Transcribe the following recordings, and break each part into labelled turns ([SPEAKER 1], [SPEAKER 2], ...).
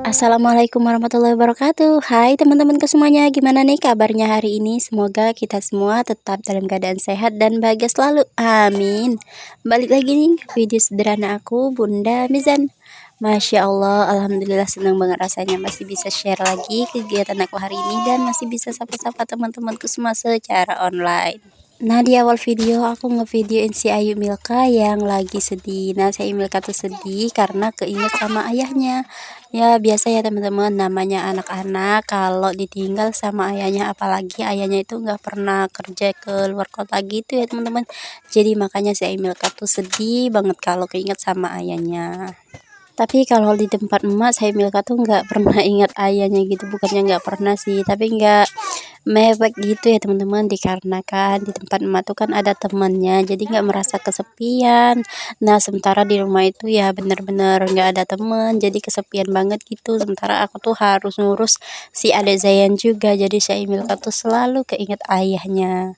[SPEAKER 1] Assalamualaikum warahmatullahi wabarakatuh. Hai teman-temanku semuanya, gimana nih kabarnya hari ini? Semoga kita semua tetap dalam keadaan sehat dan bahagia selalu. Amin. Balik lagi nih ke video sederhana aku, Bunda Mizan. Masya Allah, Alhamdulillah senang banget rasanya masih bisa share lagi kegiatan aku hari ini dan masih bisa sapa-sapa teman-temanku semua secara online. Nah, di awal video aku ngevideoin si Ayu Milka yang lagi sedih. Nah, si Ayu Milka tuh sedih karena keinget sama ayahnya. Ya, biasa ya teman-teman, namanya anak-anak kalau ditinggal sama ayahnya, apalagi ayahnya itu nggak pernah kerja ke luar kota gitu ya teman-teman. Jadi makanya si Ayu Milka tuh sedih banget kalau keinget sama ayahnya. Tapi kalau di tempat emak, saya Milka tuh nggak pernah ingat ayahnya gitu, bukannya nggak pernah sih, tapi nggak mewek gitu ya teman-teman, dikarenakan di tempat emak tuh kan ada temennya, jadi nggak merasa kesepian. Nah, sementara di rumah itu ya bener-bener nggak ada temen, jadi kesepian banget gitu. Sementara aku tuh harus ngurus si adek Zayan juga, jadi saya Milka tuh selalu keinget ayahnya.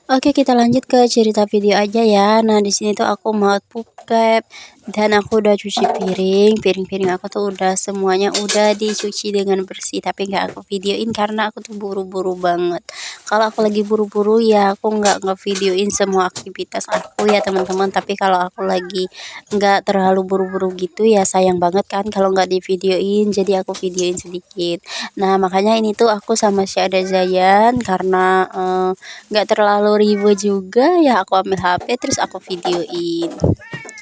[SPEAKER 1] Oke, kita lanjut ke cerita video aja ya. Nah, di sini tuh aku mau puket dan aku udah cuci piring. Piring-piring aku tuh udah semuanya udah dicuci dengan bersih, tapi nggak aku videoin karena aku tuh buru-buru banget. Kalau aku lagi buru-buru ya aku nggak ngevideoin semua aktivitas aku ya teman-teman. Tapi kalau aku lagi nggak terlalu buru-buru gitu ya sayang banget kan kalau nggak divideoin. Jadi aku videoin sedikit. Nah, makanya ini tuh aku sama si Ada Zayan karena nggak terlalu ribet juga ya aku ambil HP terus aku videoin.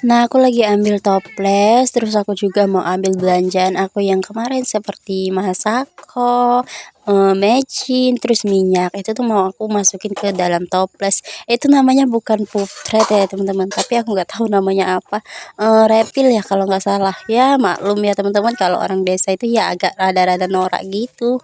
[SPEAKER 1] Nah, aku lagi ambil toples, terus aku juga mau ambil belanjaan aku yang kemarin seperti Masako, mecin, terus minyak. Itu tuh mau aku masukin ke dalam toples. Itu namanya bukan puptret ya teman-teman, tapi aku nggak tahu namanya apa. Refill ya kalau nggak salah. Ya maklum ya teman-teman kalau orang desa itu ya agak rada-rada norak gitu.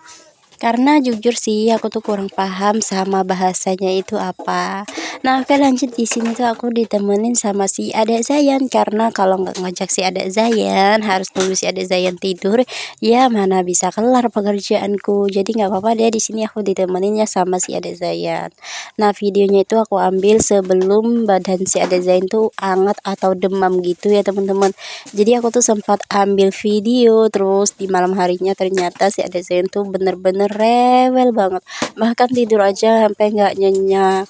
[SPEAKER 1] Karena jujur sih aku tuh kurang paham sama bahasanya itu apa. Nah, oke lanjut di sini tuh aku ditemenin sama si Adek Zayan karena kalau nggak ngajak si Adek Zayan harus nunggu si Adek Zayan tidur, ya mana bisa kelar pekerjaanku. Jadi nggak apa-apa deh di sini aku ditemeninnya sama si Adek Zayan. Nah, videonya itu aku ambil sebelum badan si Adek Zayan tuh anget atau demam gitu ya teman-teman. Jadi aku tuh sempat ambil video terus di malam harinya ternyata si Adek Zain tuh bener-bener rewel banget, bahkan tidur aja sampai nggak nyenyak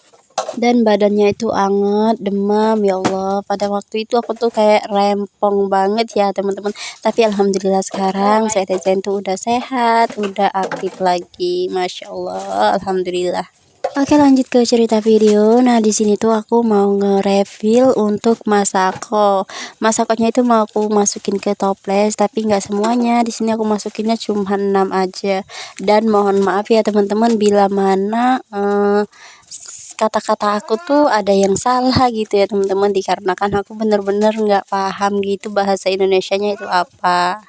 [SPEAKER 1] dan badannya itu anget demam. Ya Allah, pada waktu itu aku tuh kayak rempong banget ya teman-teman, tapi alhamdulillah sekarang si Adek Zain tuh udah sehat, udah aktif lagi, Masya Allah, alhamdulillah. Oke, lanjut ke cerita video. Nah, di sini tuh aku mau nge-refill untuk Masako. Masakonya itu mau aku masukin ke toples, tapi nggak semuanya. Di sini aku masukinnya cuma 6 aja. Dan mohon maaf ya teman-teman bila mana kata-kata aku tuh ada yang salah gitu ya teman-teman, dikarenakan aku bener-bener nggak paham gitu bahasa Indonesianya itu apa.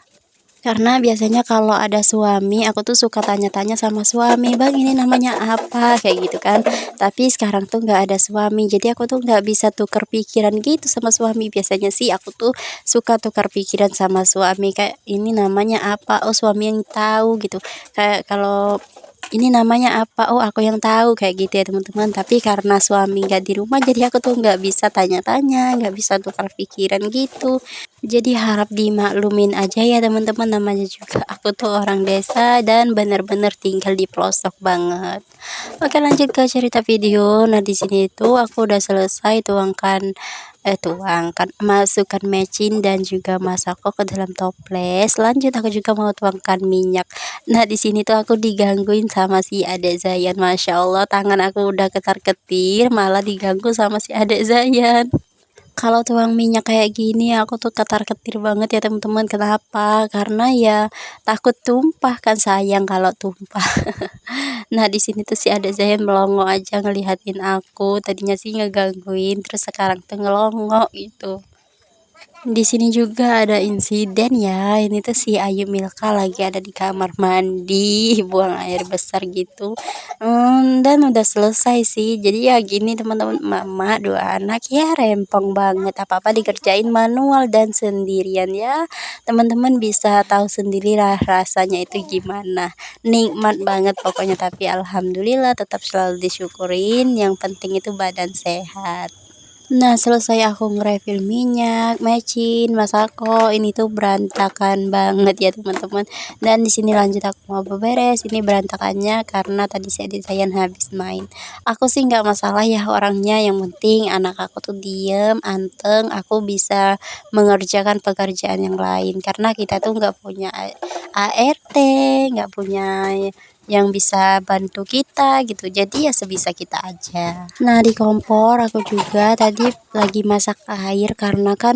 [SPEAKER 1] Karena biasanya kalau ada suami, aku tuh suka tanya-tanya sama suami, "Bang, ini namanya apa?" Kayak gitu kan. Tapi sekarang tuh nggak ada suami, jadi aku tuh nggak bisa tukar pikiran gitu sama suami. Biasanya sih aku tuh suka tukar pikiran sama suami, kayak, "Ini namanya apa?" Oh, suami yang tahu gitu. Kayak kalau ini namanya apa? Oh, aku yang tahu kayak gitu ya teman-teman. Tapi karena suami nggak di rumah, jadi aku tuh nggak bisa tanya-tanya, nggak bisa tukar pikiran gitu. Jadi harap dimaklumin aja ya teman-teman, namanya juga aku tuh orang desa dan bener-bener tinggal di pelosok banget. Oke, lanjut ke cerita video. Nah, di sini tuh aku udah selesai tuangkan masukkan mecin dan juga masako ke dalam toples. Lanjut aku juga mau tuangkan minyak. Nah, di sini tuh aku digangguin sama si Adek Zayan. Masya Allah, tangan aku udah ketar-ketir malah diganggu sama si Adek Zayan. Kalau tuang minyak kayak gini aku tuh ketar-ketir banget ya teman-teman. Kenapa? Karena ya takut tumpah kan, sayang kalau tumpah. Nah, di sini tuh si Adek Zayan melongo aja ngelihatin aku. Tadinya sih ngegangguin, terus sekarang tuh ngelongo gitu. Di sini juga ada insiden ya. Ini tuh si Ayu Milka lagi ada di kamar mandi, buang air besar gitu. Dan udah selesai sih. Jadi ya gini teman-teman, mama dua anak ya rempong banget. Apa-apa dikerjain manual dan sendirian ya. Teman-teman bisa tahu sendiri lah rasanya itu gimana. Nikmat banget pokoknya, tapi alhamdulillah tetap selalu disyukurin. Yang penting itu badan sehat. Nah, selesai aku nge-refill minyak, mecin, masako, ini tuh berantakan banget ya teman-teman. Dan di sini lanjut aku mau beberes, ini berantakannya karena tadi si adik saya habis main. Aku sih nggak masalah ya orangnya, yang penting anak aku tuh diem, anteng, aku bisa mengerjakan pekerjaan yang lain. Karena kita tuh nggak punya ART, nggak punya yang bisa bantu kita gitu, jadi ya sebisa kita aja. Nah, di kompor aku juga tadi lagi masak air karena kan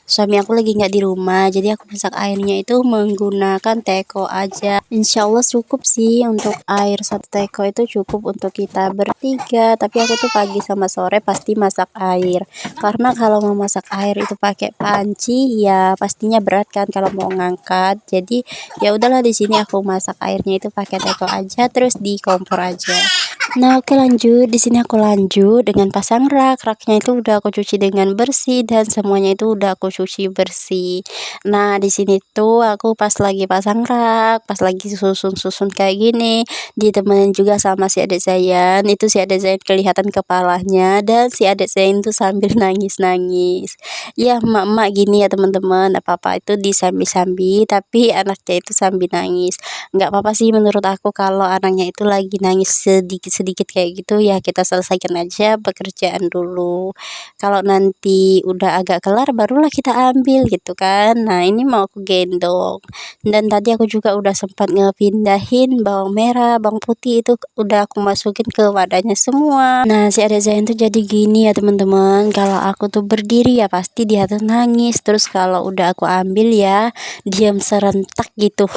[SPEAKER 1] suami aku lagi nggak di rumah, jadi aku masak airnya itu menggunakan teko aja. Insya Allah cukup sih untuk air satu teko, itu cukup untuk kita bertiga, tapi aku tuh pagi sama sore pasti masak air karena kalau mau masak air itu pakai panci ya pastinya berat kan kalau mau ngangkat. Jadi ya udahlah, di sini aku masak airnya itu pakai teko aja, terus di kompor aja. Nah, oke, lanjut. Di sini aku lanjut dengan pasang rak. Raknya itu udah aku cuci dengan bersih dan semuanya itu udah aku cuci bersih. Nah, di sini tuh aku pas lagi pasang rak, pas lagi susun-susun kayak gini, ditemenin juga sama si adik Zayan. Itu si adik Zayan kelihatan kepalanya dan si adik Zayan tuh sambil nangis-nangis. Ya, emak-emak gini ya teman-teman, apa-apa itu disambi-sambi, tapi anaknya itu sambil nangis. Nggak apa-apa sih menurut aku kalau anaknya itu lagi nangis sedikit-sedikit kayak gitu, ya kita selesaikan aja pekerjaan dulu. Kalau nanti udah agak kelar barulah kita ambil gitu kan. Nah, ini mau aku gendong. Dan tadi aku juga udah sempat ngepindahin bawang merah, bawang putih itu udah aku masukin ke wadahnya semua. Nah, si adik Zain tuh jadi gini ya teman-teman. Kalau aku tuh berdiri ya pasti dia tuh nangis. Terus kalau udah aku ambil ya diam serentak gitu,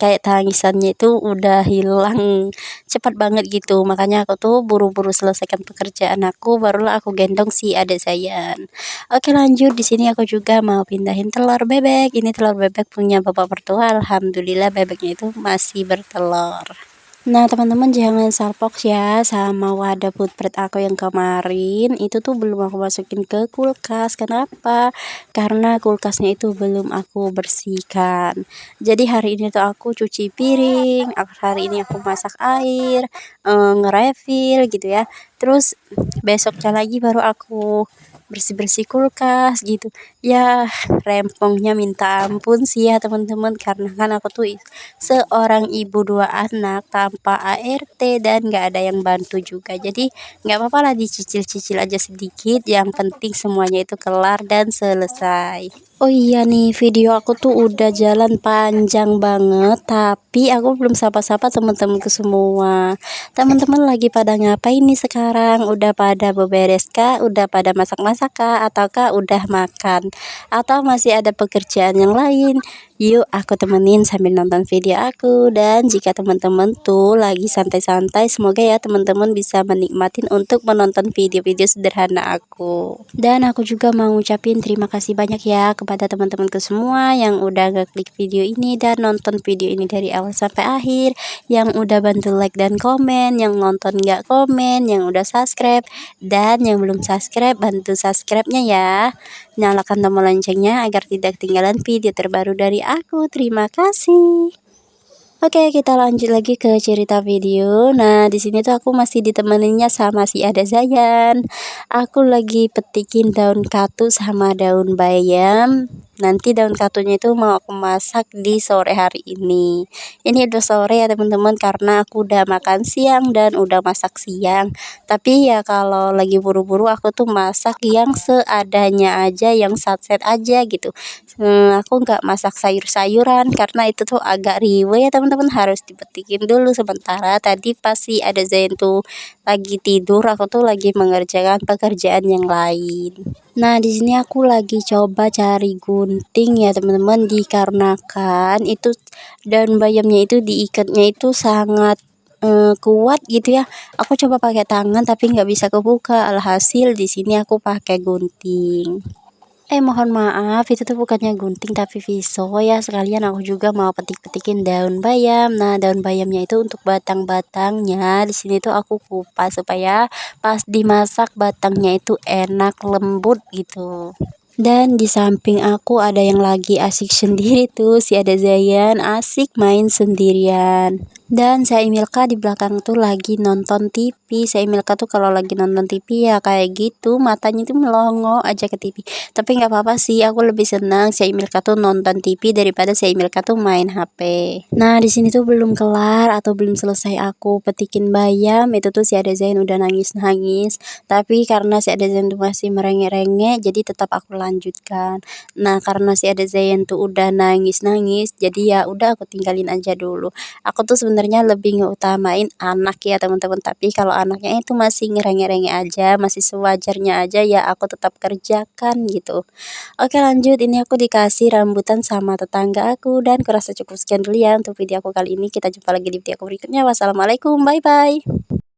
[SPEAKER 1] kayak tangisannya itu udah hilang cepat banget gitu. Makanya aku tuh buru-buru selesaikan pekerjaan aku, barulah aku gendong si adik Zayan. Oke, lanjut. Di sini aku juga mau pindahin telur bebek. Ini telur bebek punya bapak mertua, alhamdulillah bebeknya itu masih bertelur. Nah, teman-teman jangan salpox ya sama wadah foodpred aku yang kemarin. Itu tuh belum aku masukin ke kulkas. Kenapa? Karena kulkasnya itu belum aku bersihkan. Jadi hari ini tuh aku cuci piring, hari ini aku masak air, nge-refill gitu ya. Terus besoknya lagi baru aku bersih-bersih kulkas gitu. Ya, rempongnya minta ampun sih ya teman-teman, karena kan aku tuh seorang ibu dua anak tanpa ART dan nggak ada yang bantu juga, jadi nggak apa-apa lah dicicil-cicil aja sedikit, yang penting semuanya itu kelar dan selesai. Oh iya nih, video aku tuh udah jalan panjang banget, tapi aku belum sapa-sapa teman-temanku semua. Teman-teman lagi pada ngapain nih sekarang? Udah pada beberes kah? Udah pada masak-masak kah? Ataukah udah makan? Atau masih ada pekerjaan yang lain? Yuk aku temenin sambil nonton video aku. Dan jika teman-teman tuh lagi santai-santai, semoga ya teman-teman bisa menikmatin untuk menonton video-video sederhana aku. Dan aku juga mau ngucapin terima kasih banyak ya kepada teman-temanku semua yang udah ngeklik video ini dan nonton video ini dari awal sampai akhir, yang udah bantu like dan komen, yang nonton nggak komen, yang udah subscribe, dan yang belum subscribe bantu subscribe-nya ya. Nyalakan tombol loncengnya agar tidak ketinggalan video terbaru dari aku. Terima kasih. Oke, kita lanjut lagi ke cerita video. Nah, di sini tuh aku masih ditemeninnya sama si ada Zayan. Aku lagi petikin daun katu sama daun bayam. Nanti daun katunya itu mau aku masak di sore hari ini. Ini udah sore ya teman-teman, karena aku udah makan siang dan udah masak siang. Tapi ya kalau lagi buru-buru aku tuh masak yang seadanya aja, yang satset aja gitu. Aku nggak masak sayur-sayuran karena itu tuh agak riweh ya teman-teman, harus dipetikin dulu sementara. Tadi pasti ada Zain tuh lagi tidur, aku tuh lagi mengerjakan pekerjaan yang lain. Nah, di sini aku lagi coba cari gunting ya teman-teman, dikarenakan itu daun bayamnya itu diikatnya itu sangat kuat gitu ya. Aku coba pakai tangan tapi nggak bisa kebuka. Alhasil di sini aku pakai gunting. Mohon maaf, itu tuh bukannya gunting tapi pisau ya. Sekalian aku juga mau petik-petikin daun bayam. Nah, daun bayamnya itu untuk batang-batangnya. Di sini tuh aku kupas supaya pas dimasak batangnya itu enak lembut gitu. Dan di samping aku ada yang lagi asik sendiri tuh, si ada Zayan asik main sendirian. Dan si Milka di belakang tuh lagi nonton TV. Si Milka tuh kalau lagi nonton TV ya kayak gitu, matanya tuh melongo aja ke TV. Tapi nggak apa-apa sih, aku lebih senang si Milka tuh nonton TV daripada si Milka tuh main HP. Nah, di sini tuh belum kelar atau belum selesai aku petikin bayam, itu tuh si Ade Zain udah nangis-nangis. Tapi karena si Ade Zain tuh masih merengek-rengek, jadi tetap aku lanjutkan. Nah, karena si Ade Zain tuh udah nangis-nangis, jadi ya udah aku tinggalin aja dulu. Aku tuh sebenarnya lebih ngeutamain anak ya teman-teman, tapi kalau anaknya itu masih ngerengek-rengek aja, masih sewajarnya aja ya aku tetap kerjakan gitu. Oke lanjut, ini aku dikasih rambutan sama tetangga aku dan kurasa cukup sekian dulu ya untuk video aku kali ini. Kita jumpa lagi di video aku berikutnya. Wassalamualaikum, bye-bye.